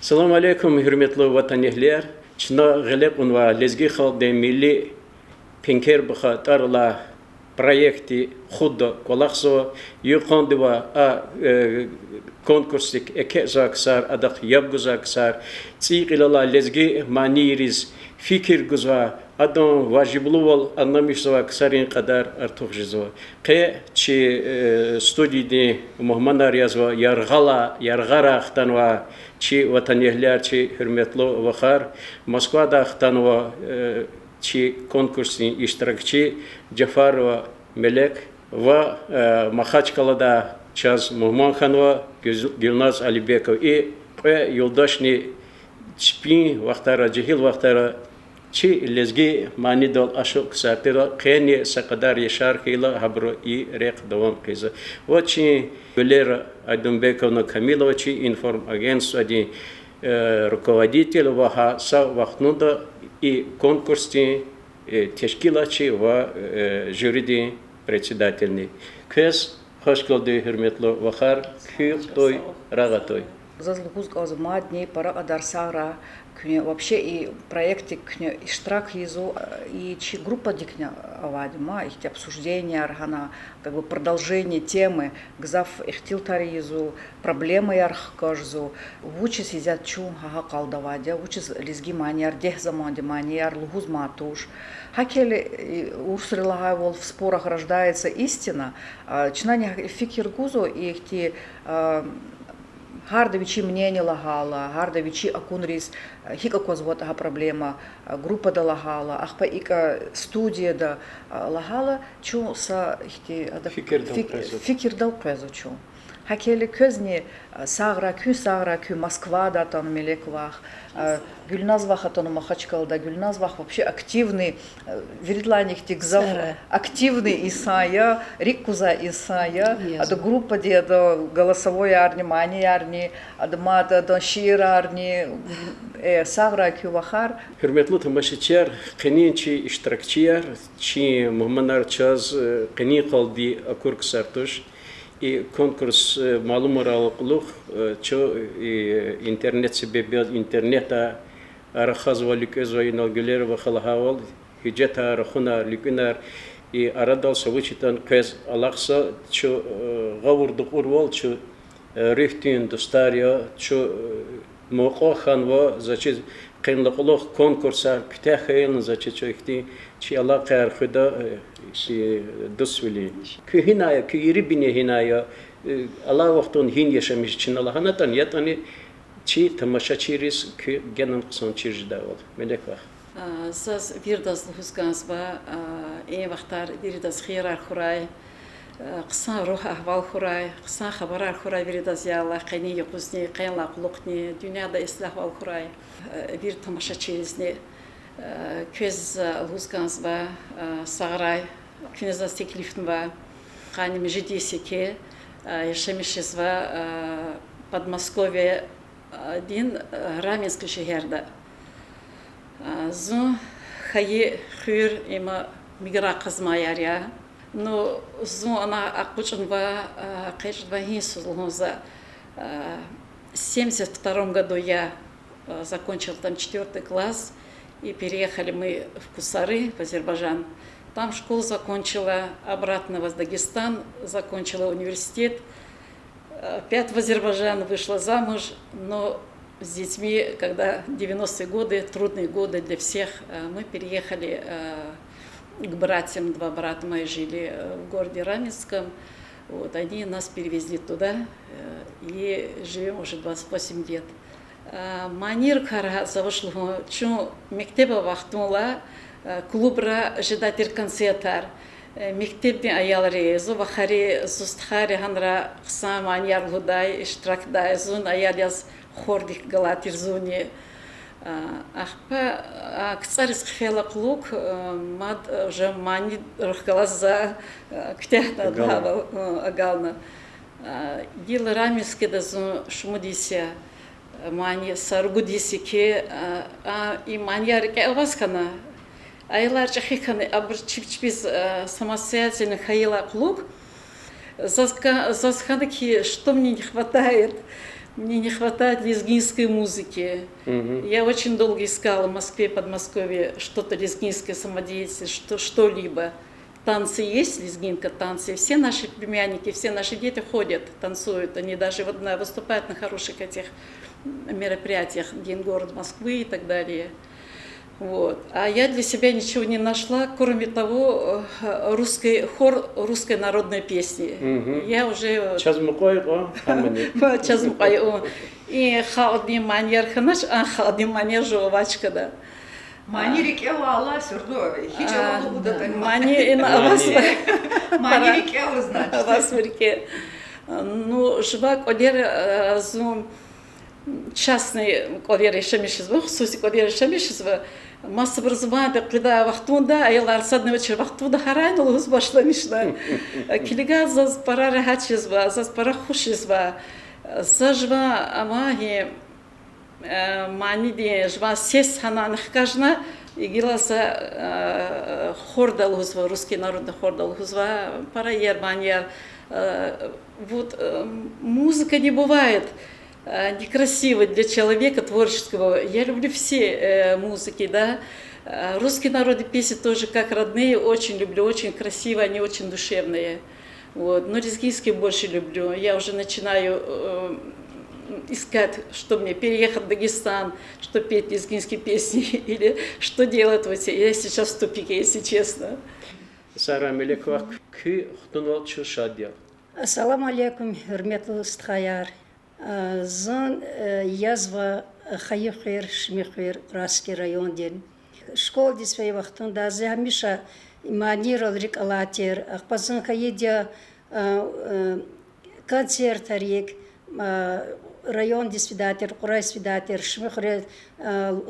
Салам алейкум, hürmetli vatandaşlar. Çına gelip unva lezgi halde milli pinker bxatarla проекти худо колахсо юхондива конкурсик экезаксар адах ябгузаксар цигилала лезги манириз fikir güza adam vacibluval anlamışsa ksarin kadar artık jizo. Qe çi studiydi Muhammed Ariyazva yargara axtanva çi vatandaşlar çi hürmetli vakar Moskvada axtanva çi konkursin iştirakçı Cafarova Melek ve Mahaçkala'da Çaz Muhmanxanova Gülnaz Alibekov ve yoldaşni çpin vaxtara cehil vaxtara çi lezgi mani dol aşık sartera qeni sakadar yaşar kıyla habro rek devam kıyza. Ve çi Валера Айдумбековна Камилова, çi информагентство один руководитель ваха са вахнуда и конкурсти teşkilatçı ve jüridi председательный. Köz hoş geldi hürmetli vakar kütoy ragatoy. Зазлухуз казмадни пара адарсара кне вообще и проекты кне иштрак изу и чи группа дикня авадима их обсуждения аргана как бы продолжение темы гзав ихтил таризу проблемы ярх кажзу вучи сидят чу ха калдавадя вучи лизги маньяр дех заманди маньяр лугуз матуш хакели урсрилага вол в спорах рождается истина чинание фикир гузу и ихти Гардовичи мнение лагала, Гардовичи акунрис, хика козвот ага проблема, группа да лагала, ахпа ика студия да лагала, чу са ихти фикир дал презо чу. Хакели közни сагра кü Москва да там Мелеквах, Гюльназвах атону Махачкалда, Гюльназвах вообще активный, веридланих тигзал, активный Исая, Риккуза Исая, а до группа де до голосовой арни, мани арни, а до мата до шир арни, сагра кü вахар. Hürmetli tamaşaçılar, qenin çi iştirakçılar, çi Muhammed Çaz qenin qaldi akurk sartuş. И конкурс малум аралыклык чо интернет себеби интернета арахазва ликезва иналгулер ва халхавал хиджета арахуна ликунар и арадал савучитан кез алакса чо гавурдук урвал чо рихтин достария чо моқоханва зачи qiyinliqliq konkurslar kütahayın zaçı çöktü çi Allah qar xuda şi dusvili ki hinaya ki yiri bine hinaya Allah vaxtın hin yaşamış için Allah'ına tan yatani çi tamaşaçiris ki genan qısan çirjda ol melek vaxt saz virdas luhusgansba ey vaxtar virdas xirar xuray قصان روح أحوال خراي قصان خبرات خراي بريد زيالله قيني يقصني قين لا قلقني دنيا دا إصلاح والخراي بير تماشى تشيزني كوز لوزكانز با ساغراي كنز استكليفتن با قاني مجدي سكي يشمشز با Подмосковье دين رامينسك شهردا زو خي خير إما ميغرا قزما ياريا Но она окученва, конечно, за 72 году я закончил там 4 класс и переехали мы в Кусары, в Азербайджан. Там школу закончила, обратно в Дагестан, закончила университет. Опять в Азербайджан вышла замуж, но с детьми, когда 90-е годы, трудные годы для всех, мы переехали к братьям, 2 брата мои жили в городе Раменском, вот, они нас перевезли туда, и живем уже 28 лет. Манир кара завышло, чу мектеба вахтула, клубра ждатер концертар, мектебни аялри, зувахари, зустхари ханра, хсам маньяр гудай, штракдай, зун аяляс хордик галатир зуни. Ахпа кцарис хфела клук мад уже мани рухгалаз за ктехна агална дил рамиски да шмудися мани саргудиси ке и маньяр ке васкана айлар чахиканы абр чипчпис самостоятельно хаила клук засканы ки что мне не хватает Мне не хватает лезгинской музыки. Я очень долго искала в Москве, Подмосковье что-то лезгинское, самодеятельность, что-либо. Танцы есть, лезгинка, танцы. Все наши племянники, все наши дети ходят, танцуют. Они даже выступают на хороших этих мероприятиях, День города Москвы и так далее. Вот. А я для себя ничего не нашла, кроме того, хор русской народной песни. Я уже... Час мукой, Час мукой, и халдни манер ханаш, халдни манер жовачка, да. Манирик Элла сюрдо, хич Элла будут. Мани вас. Манирик Элла значит. Вас вырке. Ну, жвак одер зум частный одер решемишизва, хусуси одер решемишизва. Масса образования, когда вахтунда, айлар садный вечер вахтунда харайнул, уз башламишна. Килига заз пара рахачизва, заз пара хушизва, зажва амаги мани де жва сес ханан хкажна, игиласа хордал узва, русский народный хордал узва, пара ербаньер. Вот музыка не бывает некрасиво для человека творческого. Я люблю все музыки, да. Русские народные песни тоже как родные, очень люблю, очень красивые, они очень душевные. Вот. Но лезгинские больше люблю. Я уже начинаю искать, что мне переехать в Дагестан, что петь лезгинские песни или что делать. Я сейчас в тупике, если честно. Сара Мелекова, ки хтунвал чушадья. Ассаламу алейкум, хурметлы устхаяр. Зон язва хайхир шмихир Раский район ден. Школ дисвей вахтунда зе хамиша манирал рик алатер. Ахпазан хаидя концерт арик район дисвидатер, курай свидатер, шмихир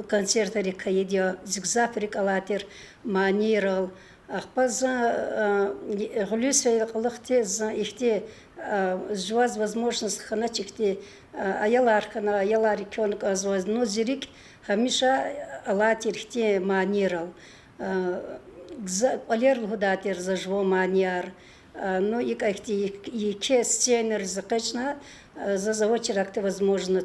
концерт арик хаидя зигзав рик алатер манирал. Ахпазан гулюсвей калахте за ихте жваз возможность ханать ихте аялар хана аялар иконк азваз но зирик хамиша алатер ихте манирал алер лгудатер за жво маньяр но и как-то ике сценер закачна за завочеракте возможно.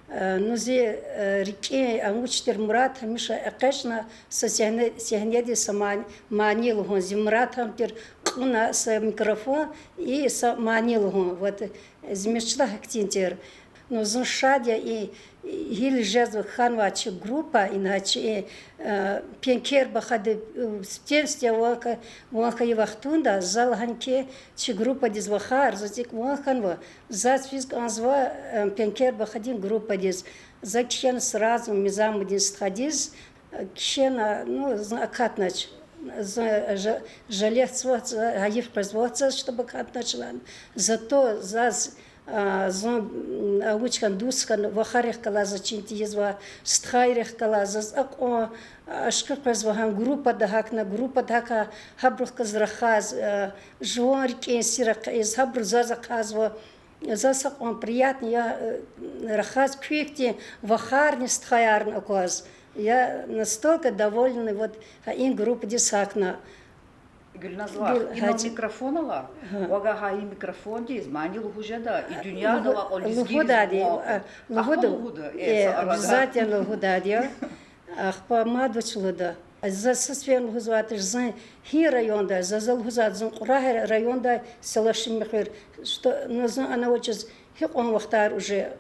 Ну, зе реке амучтер Мурат хамиша акашна со сягнеди сама манил он зимрат хамтер куна с микрофон и с манил он вот змешла актинтер. Но зашадя и хил жезл ханвачи группа иначе пенкер бахады стенстя вака и вахтунда залханке чи группа дизвахар затик ваханва зацвизг анзва пенкер бахадин группа диз закчен сразу мизам диз хадиз кшена ну акатнач жалехцва гаив производство чтобы катначла зато заз аучкан дускан вахарех кала зачинти езва стхайрех кала заз ако ашках произвоган группа даха хабрух казрахаз жуарки сирак из хабру зазаказва засак он приятный я рахаз квикти вахарни стхайарн аказ я настолько довольна вот ин группа дисакна Гүлназлар, инал микрофон ала, вага хаи микрофон диз, мани лухужада, и дюня дала ол лухудади, обязательно лухудади, ахпа мадвачлада. За сосвен лухузватыш, за хи районда, за лухузат, за курахер районда селашимихир, что она очень хикон вахтар уже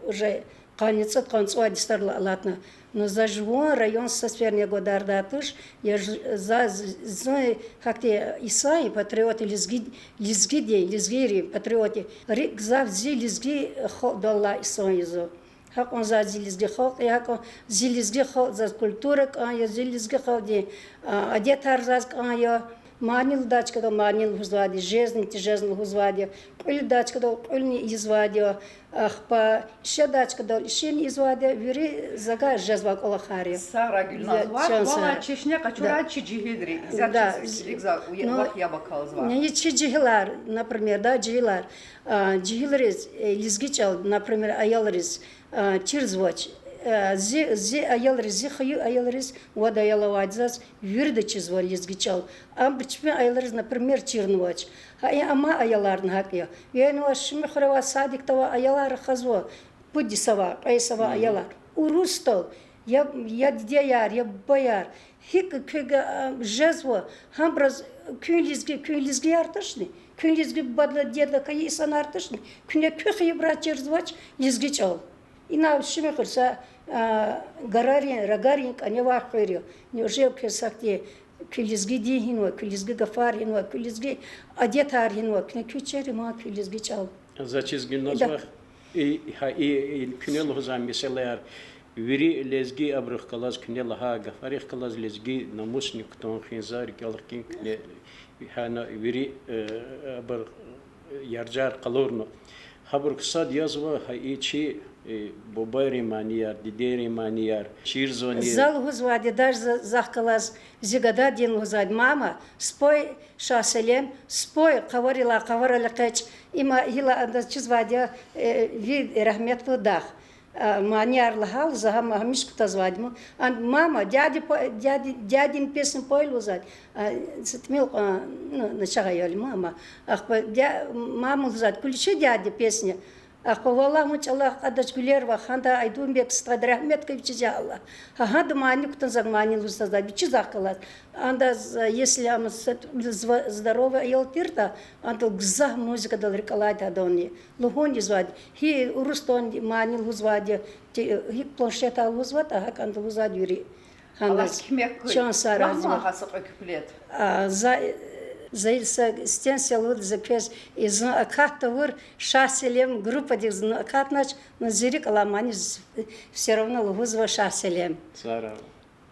каница, канцуа дистарла алатна. Но за живой район сосверния годардатыш, я за как-то Исаи патриоты лизгири патриоты, рик завзи лизги долла Исаизо. Как он за лизги хол, я как лизги хол за культура, я лизги хол де одетар за я манил дачка до манил хузвади, жизнь хузвади, пыль дачка до пыльни извади. Ахпа ще дачка до ишин извади, вери зага жезвак олахари. Сара Гюлназлар, вала Чечня качура чиджигидри. Да. Вах я бакал звал. Не чиджигилар, например, да, джигилар. Джигиларис лизгичал, например, аяларис чирзвач. Зи аяларис, зи хаю аяларис, вода аялавадзас, вирда чизвал лизгичал. Амбичме аяларис, например, чирнвач. Ама аяларны хакия. Я ну ашми храва садик того аялар хазво. Pudi sava, ay sava ayalar. Urustol, ya diyar, ya bayar. Hik köga jazwa, hambraz künlizgi yartışni. Künlizgi badla diyada kayı isan artışni. Küne köxi bratçer zvaç, lizgi çal. İna şimdi kırsa ragarin kanya var koyuyor. Ne ojel kesakti künlizgi dihinwa, künlizgi gafarinwa, künlizgi adyetarhinwa, küne küçeri ma künlizgi çal. Zaçiz gün nazva künel hozam mesela veri lezgi abrık kalaz künel ha gafarih kalaz lezgi namus nikton khinzar kalkin küne hana veri abr yarjar kalorno haber kısa yazva içi Bobari maniyar, dideri maniyar, çirzoni. Зал гузвади даж захкалаз зигада дин гузвади мама спой шаселем спой каварила кеч има хила анда чизвади вид рахмет вдах манияр лахал захам хамиш кутазвадиму ан мама дядин песню пойлу зад сетмил начагаяли мама ахпа маму зад куличи дяди песня Ахпавалла мучаллах адач гулерва ханда айдумбек стадрахмет кавичи Аллах. Хада мани кутан загмани лустаза бичи захкалат. Анда если ам здорово елтирта, анда гза музыка дал рекалать адони. Лухони звади. Хи урустон мани лузвади. Хи планшета лузвата, хак анда лузвади юри. Ханда чон саразма хасак куплет. Заильса стенсия луд запес из акатовыр шаселем группа диз акатнач на зирик аламани все равно лугузва шаселем.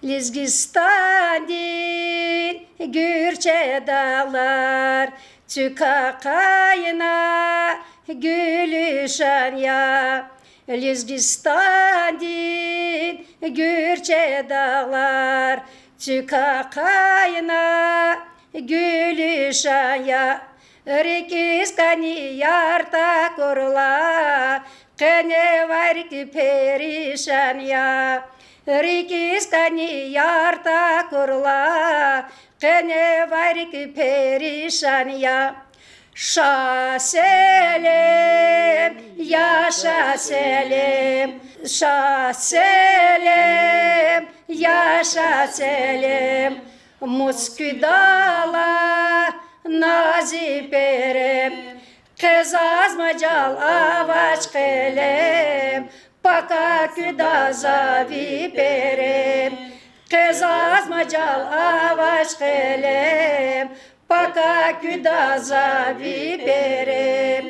Лизгистандин гürçe dağlar tükakayına gülüşen ya. Lizgistandin gürçe dağlar tükakayına gülüşen ya. Rikiz kani yarta kurla kene var ki perişan ya. Rikiz kani yarta kurla kene var ki perişan ya. Şah Selim, yaşa Selim, Şah Selim, yaşa Selim. Musküdala naziperem, kız azmacal avaç kelem, paka küda zaviperem, kız azmacal avaç kelem, paka küda zaviperem.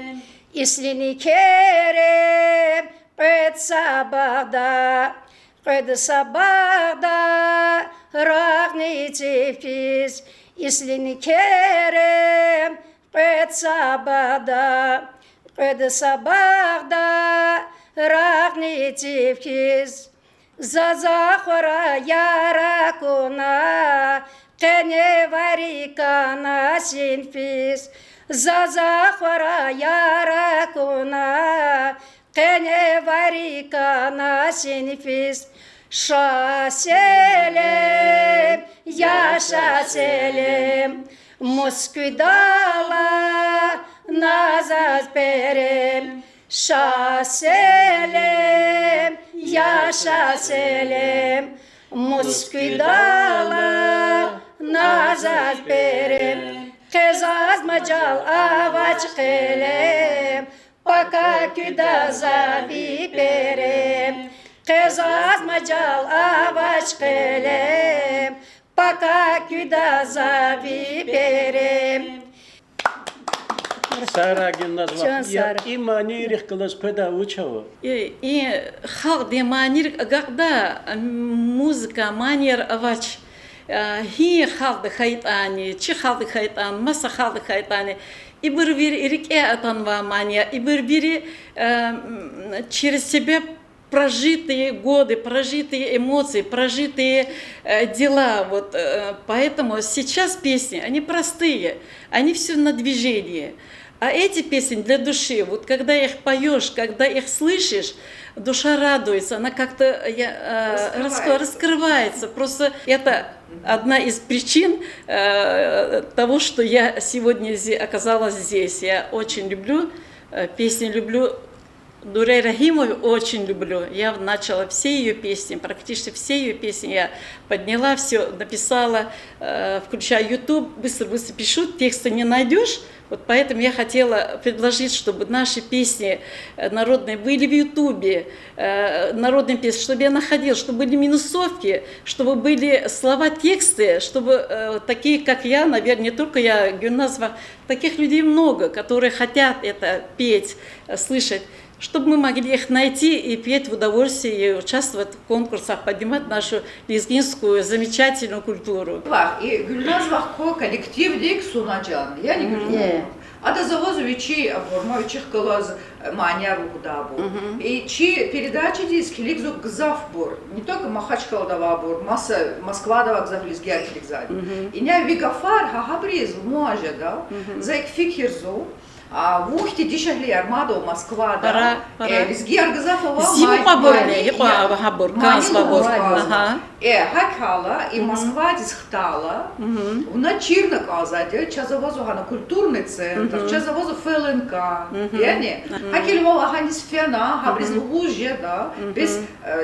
İslini kerem, qed sabahda, Рахни физ, ислини керем, qed sabahda, raqni fiz, zazakhora yarakuna, qene varikana sinfiz, zazakhora yarakuna, qene varikana sinfiz. Şah Selim, yaşa Selim, Musküdala nazaz perem. Şah Selim, yaşa Selim, Musküdala nazaz perem. Kız azmacal avaç kelem, paka küda zavi perem. Kız azmacal avaç kelem, paka küda zavi perem. Сара гимназва. Я иманирих класс педа учава. И халк де манир когда музыка манер авач хи халк хайтани, чи халк хайтан, маса халк хайтани. И бир ирик атанва мания, и бир через себя прожитые годы, прожитые эмоции, прожитые дела. Вот, поэтому сейчас песни, они простые, они все на движении. А эти песни для души, вот когда их поешь, когда их слышишь, душа радуется, она как-то раскрывается. Просто это одна из причин того, что я сегодня оказалась здесь. Я очень люблю песни, люблю Дурей Рахимову очень люблю. Я начала все ее песни, практически все ее песни я подняла, все написала, включая YouTube, быстро-быстро пишу, текста не найдешь. Вот поэтому я хотела предложить, чтобы наши песни народные были в Ютубе, народные песни, чтобы я находила, чтобы были минусовки, чтобы были слова, тексты, чтобы такие, как я, наверное, не только я, Гюльназова, таких людей много, которые хотят это петь, слышать, чтобы мы могли их найти и петь в удовольствие, и участвовать в конкурсах, поднимать нашу лезгинскую замечательную культуру. И Гюльназова коллектив дик Сунаджан. Я не говорю. А до завозу вечи обормовичих колоз мания ругдабу. И чи передачи диски лигзу гзавбур. Не только Махачкалдавабур, Москва дава гзавлизгер лигзади. И не вигафар хахабриз може да. За их фикирзу. А в ухте дишахли армаду Москва да. Лизгер гзафова. Зиму поборли, хабур, канцбабур. Хакала и Москва дисхтала. Вона чирна казати, чазовозу гана культурний центр, чазовозу ФЛНК. Яни? Хаки Львова ганис фена, хабриз лугужje да, без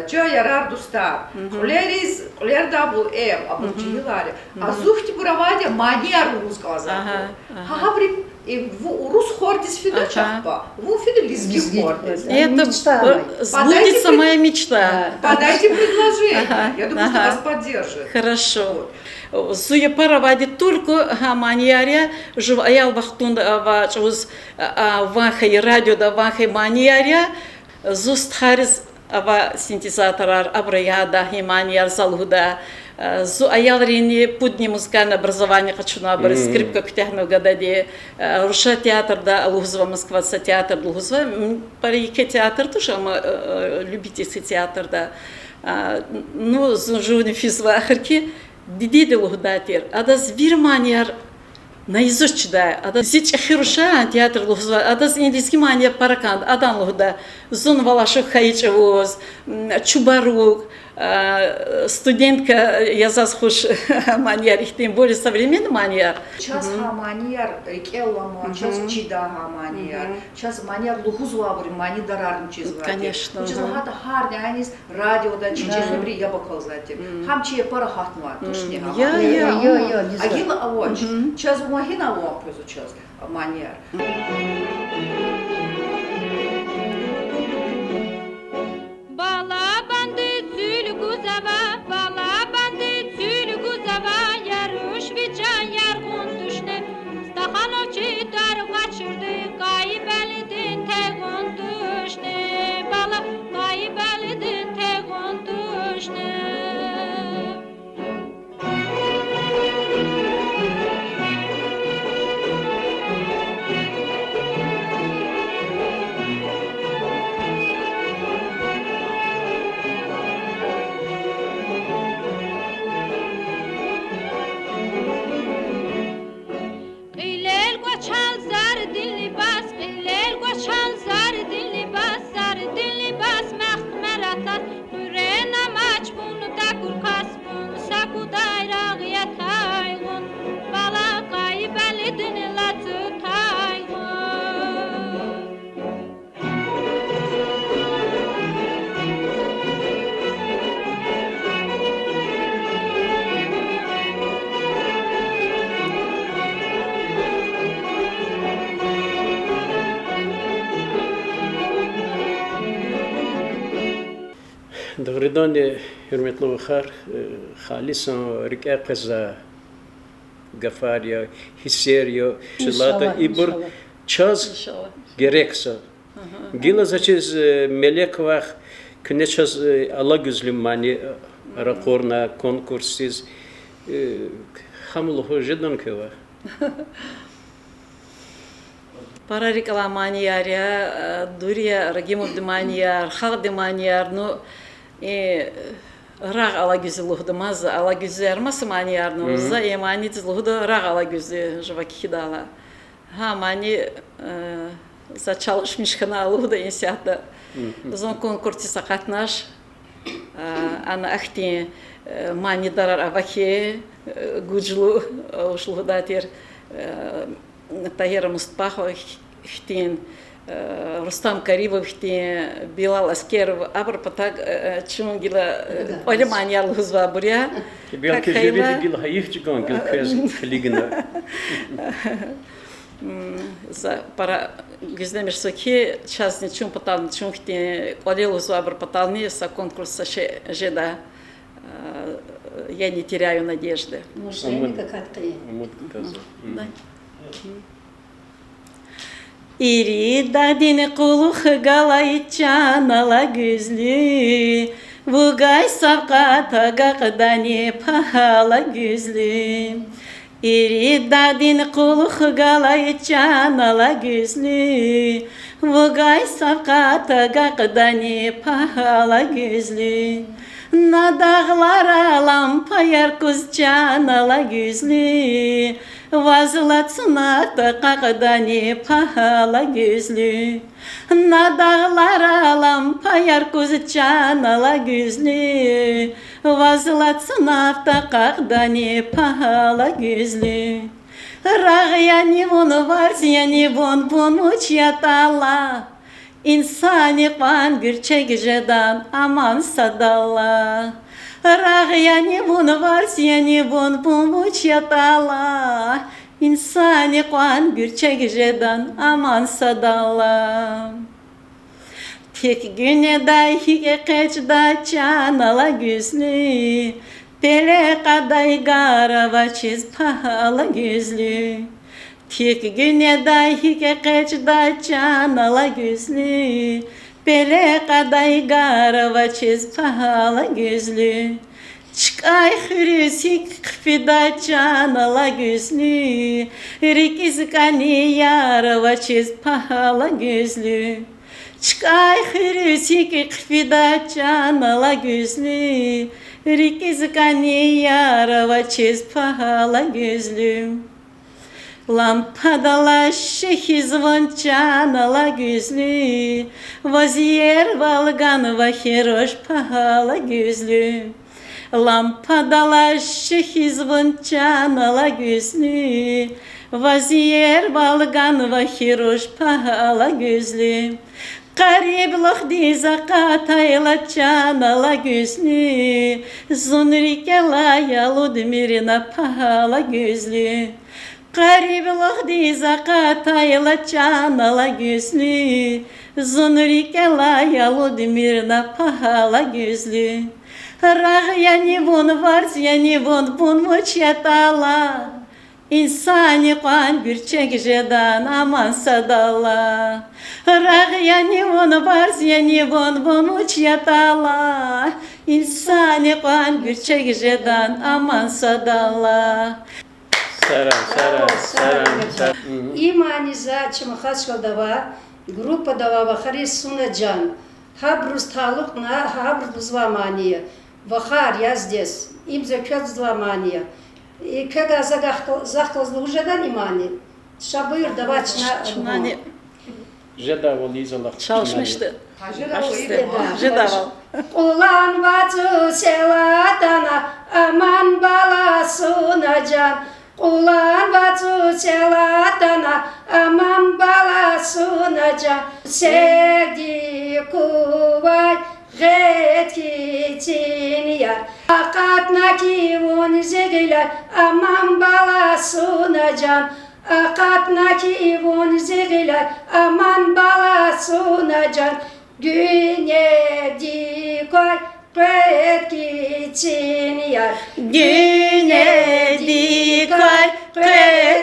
ча ярар дуста. Хулер дабл абурчилари. А зухти буравадя мания руз казати. Хабри и рус хордис фида чахпа, в фида лизги хордис. Это сбудется моя мечта. Подайте предложение, я думаю, что вас поддержит. Хорошо. Суя паравади только маньярия, жив аял вахтун вачуз вахай радио да вахай маньярия, зуст харис ава синтезаторар абраяда химаньяр залгуда. Зу аял рини пудни музыкальное образование хочу на образ скрипка кутяхну гададе руша театр да Лугузова Москва театр Лугузова парике театр тоже любительский театр да ну зужуни физвахарки дидиде лугдатер а да звирманьяр наизусть читаю а да зич ахируша театр Лугузова а да индийский маньяр параканд адан лугда зун валашу хайчевоз чубарук студентка, я засхуш маньяр, их тем более современный маньяр. Сейчас маньяр, келлама, сейчас чида маньяр, сейчас маньяр Лугузова говорим, мани дарарм чизвати. Конечно. Сейчас лахата харни, они радио да чичехны бри я бакал зати. Хам чие пара хатнва, тушни хам. Я. Агила авоч. Сейчас умахина авоч сейчас маньяр. Doğrudan hürmetli vakar, halisan rika kaza, gafariya, hisseriya, şılata, ibur, çaz gerekse. Gila zaçiz melek vah, küne çaz ala güzlüm mani, rakorna, konkursiz, hamluhu jidan keva. Парарикала маньяря, Дурия Рагимов де маньяр, Хал де маньяр, ну и раг алагюзи лухдамаз, алагюзи армасы маньяр, ну за и мани лухда раг алагюзи живакидала. Ха мани зачалыш мишхана лухда инсята. Зон конкурсе сакатнаш, ана ахти мани дарар авахе гуджлу ушлухдатер. Тагера Мустапахова хтин Рустам Карибов, Билал Аскеров, Абрапатак, Чунгила, Олиман Ярлхузва Буря. Belki jüri gil hayif çıkan gil kez ligine. Пара гизнемеш соки час не чум потал чум хти колелу зуабр потални со конкурса жеда. Я не теряю надежды. İri dini kuluk galayçan ala güzlü. Vugay savkata gaqdani pahala güzlü. İri dini kuluk galayçan ala güzlü. Vugay savkata gaqdani pahala güzlü. Na dağlara lampayar kuzcan ala güzlü. Vazlatsına da qaqdani pahala güzlü. Na dağlara lampayar kuzcan ala güzlü. Vazlatsına da qaqdani pahala güzlü. Rağyani vonu varziyani von uçyatala. İnsani qan gürçek jedan aman sadalla. Rağyani vonu varziyani von uçyatala. İnsani qan gürçek jedan aman sadalla. Tek güne dahi keçda çanala güzlü. Pele qaday garava çiz pahala güzlü. Tek güne dahi keçda çanala güzlü. Pele qaday garava çiz pahala güzlü. Çıkay hürüsik kıfida çanala güzlü. Rikiz kani yarava çiz pahala güzlü. Çıkay hürüsik kıfida çanala güzlü. Rikiz kani yarava çiz pahala güzlü. Лампадала шехи звончанала güzlü. Vaziyer valganова херош пахала güzlü. Лампадала шехи звончанала güzlü. Vaziyer valganova херош пахала güzlü. Qaribloq dizaqatayla çanala güzlü. Zunrikela yaludmirina pahala güzlü. Qaribloq dizaqatayla çanala güzlü. Zunrikela yaludmirina pahala güzlü. Rağyani von varziyani von uçyatala. İnsani qan gürçek jedan aman sadalla. Rağyani von varziyani von uçyatala. İnsani qan gürçek jedan aman sadalla. Сара. İmani za çimxaçka dava grupa dava baxari sunacan. Habrus taluk na habrus vamaniya. Vахар я здесь. Им закёт зламания. И когда захтозлы уже да имани. Шабыр давать на Жеда волизалах. Çalışmıştı. Жедавал. Жедавал. Ulan vatı selatana aman balasına can. Ulan vatı selatana aman balasına can. Sevdi kuvay G'etkitin yar. Akatna ki von zegiler aman balasına can. Akatna ki von zegiler aman balasına can. Güne dikoy G'etkitin yar. Güne dikar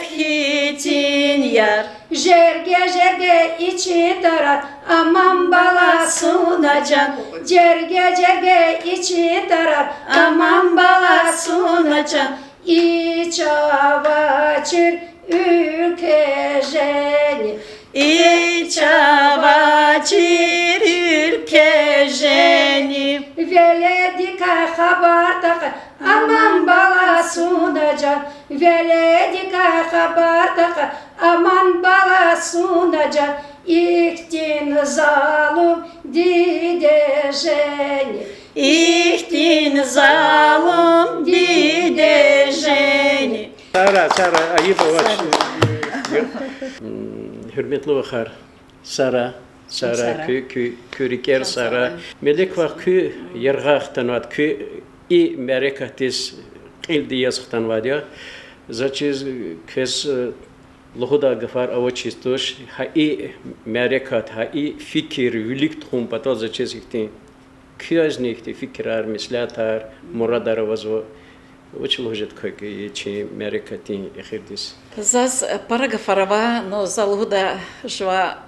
hitin yar. Jerge içi darar aman balasına can. Jerge içi darar aman balasına can. İç avaçır ülke jeni. İç avaçır ülke jeni. Veledika haber takar aman balasına can. Veledika haber takar aman balasına can. İktin zalım didejeni. İhtin zalım didejeni. Sara ayıp ovaç. Hürmetli Vahar. Sara Kuriker Sara Melek var kü yargahtan var kü i merekatis il diyasıktan var ya zaçiz kes Lohuda gafar avaçistoş ha i merekat ha i fikir vilik tum patol zaçiz ikti küaznikti fikrar mislatar muradar vazvo очень ложит как и чи мерекати эхирдис. Зас парага фарава, но залуда жва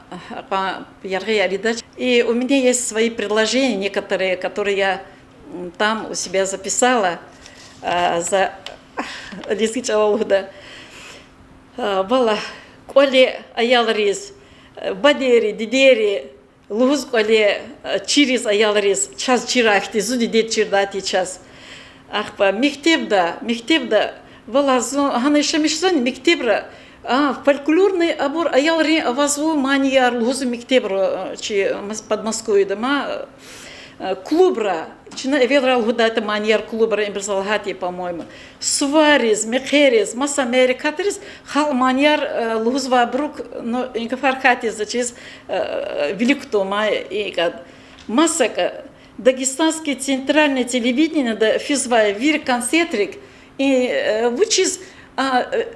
яргая лидач. И у меня есть свои предложения, некоторые, которые я там у себя записала за лизгич алуда. Вала, коли аялриз, бадери, дидери, луз коли чириз аялриз, час чирахти, зуди дед чирдати час. Ахпа, мектебда, валазу, ханешамишзон, мектебра, фольклорный абор, аялри, авазу, маньяр, лузу мектебра, чи под Москвой дома, клубра, чина эвелрал гуда это маньяр клубра, имберзалгати, по-моему, свариз, мехериз, масса америкатрис, хал маньяр, лузва брук, но инкафархати, зачиз, великтома, и массака, Дагестанское центральное телевидение, да, физвая вир концентрик, и вучиз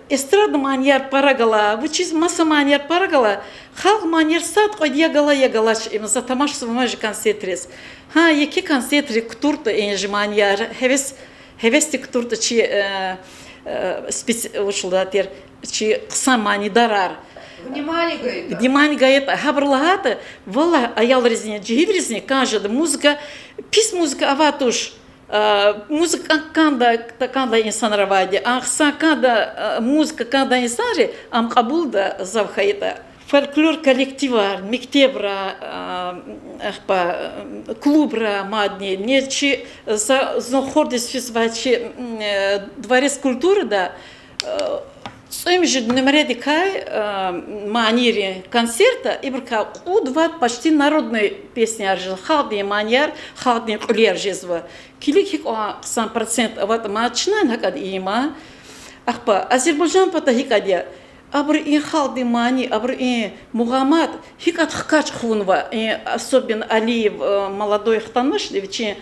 эстрада маньяр парагала, вучиз масса маньяр парагала, халк маньяр сад кой ягала, им за тамаш сумажи концентрис. Ха, яки концентрик турта энжи маньяр, хевести турта чи специ чи ксамани дарар. Внимание гает, хабрлагата, вала аял резне, джигид резне, кажет, музыка, пис музыка аватуш, музыка канда инсан равади, ахса канда музыка канда инсари, ам кабулда завхайта. Фольклор коллектива, мектебра, клубра мадни, не чи знаходись физвачи дворец культуры, да, своим же номередикай манере концерта и брка удват почти народные песни аржил халдный маньяр халдный кулер жезва килик о 100% вот мачна накад има ахпа Азербайджан патахикадя абр и халдный мани абр и Мухаммад хикат хкач хунва и особенно Алиев молодой хтаныш девичи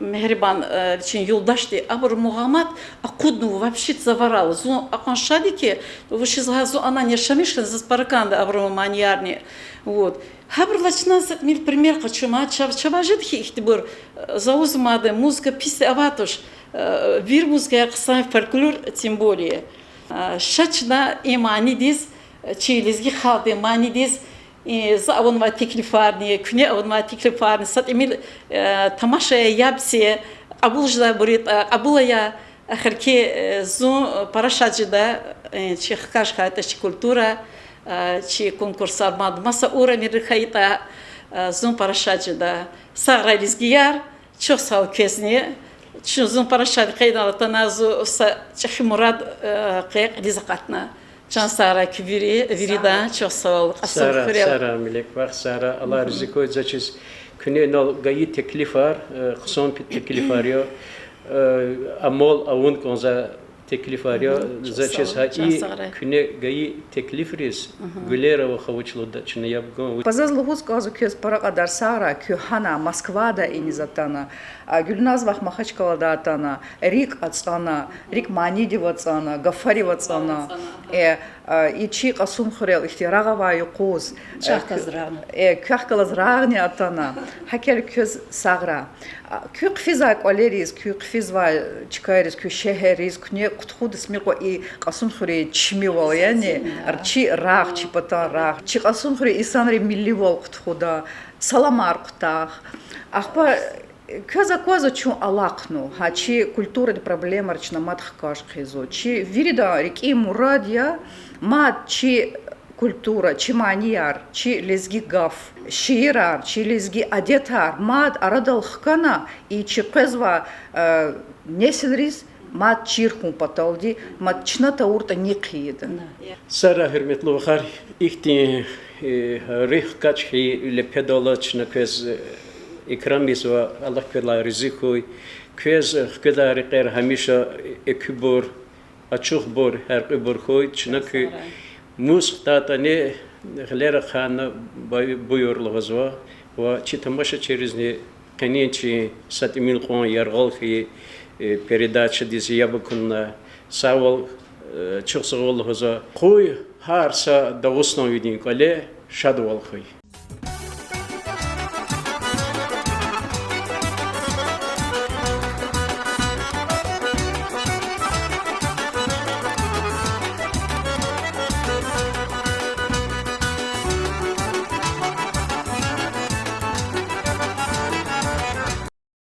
Мехрибан чин юлдашти, абр Мухаммад акудну вообще заварал. Зу аканшадики, вышизгазу она не шамишка за спарканда абр маньярни. Вот. Хабр лачна мил пример хочу ма чаважитхи ихтибур заузмады музыка писи аватуш вир музыка яксан фольклор тем более. Шачна иманидис чилизги халды манидис за аванва теклифарни, кне аванва теклифарни, сат эмил тамашая ябсе, абулжда бурит, абулая ахарке зу парашаджида, чи хкашха это чи культура, чи конкурс армад, масса уровень рихаита зу парашаджида, сагра лизгияр, чо сал кезне, чо зу парашад кайна таназу са чахимурад кайк лизакатна. Can Sara kiviri virida çok sağ ol. Sara melek var Sara Allah rızık koy zaçiz küne nol gayi teklif var kıson pit teklif var yo amol avun konza teklif var yo zaçiz ha i küne gayi teklif riz gülera ve xavuçlu da çne yapgon. Pazazlığız kazı köz para kadar Sara kühana Moskvada inizatana Gülnazvah Mahaçkala'da atana Rik atsana Rik Manidyev atsana Gafarev atsana İçi qasum xurel ihtirağava yuquz Kühkalazrağni atana Hakel köz sağra Kü qfizak oleriz kü qfizva çıkayriz kü şeheriz küne qutxud ismiqo i qasum xure çmival yani arçi rağ çipata rağ çi qasum xure isanri milli vol qutxuda salamar qutaq Ахпа Коза чу алакну, чи культура де проблема речна мат хкаш хизо, чи вирида реки Мурадия, мат чи культура, чи маньяр, чи лезги гав, шиирар, чи лезги адетар, мат арадал хкана и чи кезва несенриз мат чирхун паталди, мат чната урта никида. Sara hürmetli vakar ihti rih kaçhi le pedalaçna kez İkramis ve Allah kırla rızıkoy. Köz kıdar qer hamişa ekubur açıq bor her qubur koy çünkü musk tata ne Глера хана буйорлыгызва ва читамаша черезне канечи сатимил хон яргалхи передача дизиябыкунна савал чуксыгылыгыза кой харса дагыстан видин кале шадвалхи